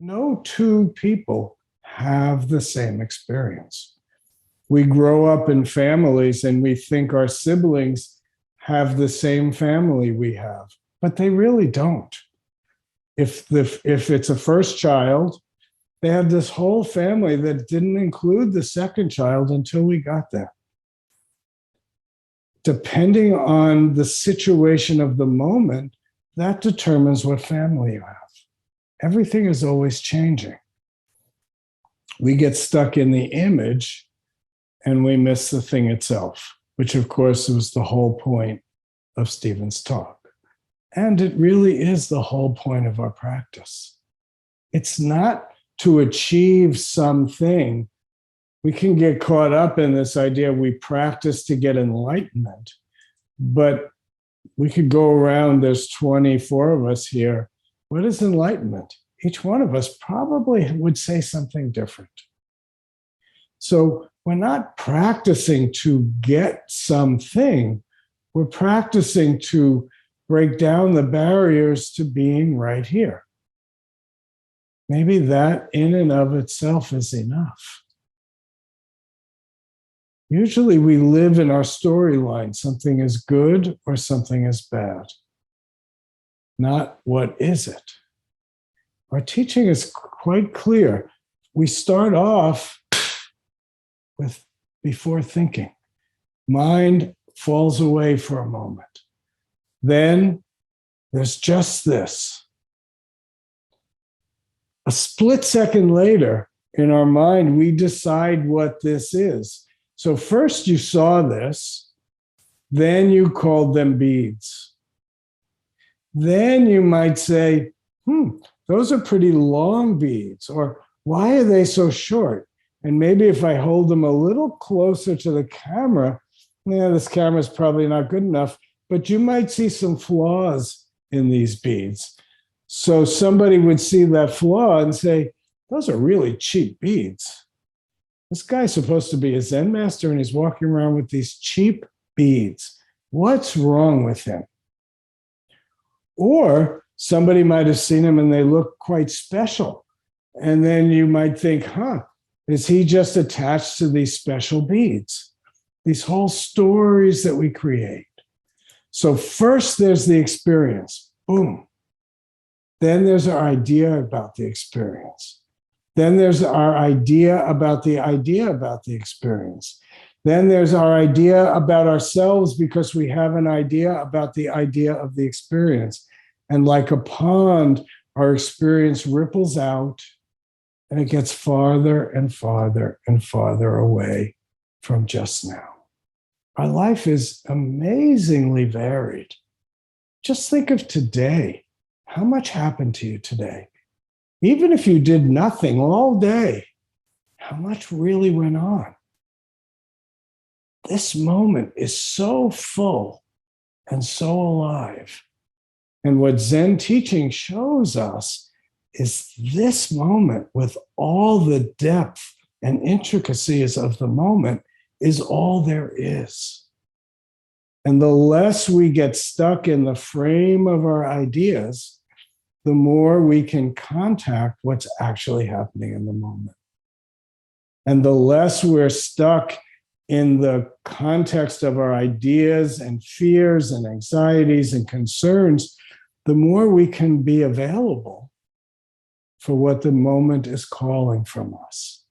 No two people have the same experience. We grow up in families and we think our siblings have the same family we have, but they really don't. If it's a first child, they have this whole family that didn't include the second child until we got there. Depending on the situation of the moment, that determines what family you have. Everything is always changing. We get stuck in the image and we miss the thing itself, which of course was the whole point of Stephen's talk. And it really is the whole point of our practice. It's not to achieve something. We can get caught up in this idea we practice to get enlightenment, but we could go around, there's 24 of us here. What is enlightenment? Each one of us probably would say something different. So we're not practicing to get something. We're practicing to break down the barriers to being right here. Maybe that in and of itself is enough. Usually we live in our storyline. Something is good or something is bad. Not what is it. Our teaching is quite clear. We start off with before thinking. Mind falls away for a moment. Then there's just this. A split second later, in our mind, we decide what this is. So first you saw this, then you called them beads. Then you might say, those are pretty long beads, or why are they so short? And maybe if I hold them a little closer to the camera, this camera is probably not good enough, but you might see some flaws in these beads. So somebody would see that flaw and say, those are really cheap beads. This guy's supposed to be a Zen master and he's walking around with these cheap beads. What's wrong with him? Or somebody might have seen him and they look quite special. And then you might think, is he just attached to these special beads? These whole stories that we create. So first there's the experience, boom. Then there's our idea about the experience. Then there's our idea about the experience. Then there's our idea about ourselves because we have an idea about the idea of the experience. And like a pond, our experience ripples out and it gets farther and farther and farther away from just now. Our life is amazingly varied. Just think of today. How much happened to you today? Even if you did nothing all day, how much really went on? This moment is so full and so alive. And what Zen teaching shows us is this moment with all the depth and intricacies of the moment is all there is. And the less we get stuck in the frame of our ideas, the more we can contact what's actually happening in the moment. And the less we're stuck in the context of our ideas and fears and anxieties and concerns, the more we can be available for what the moment is calling from us.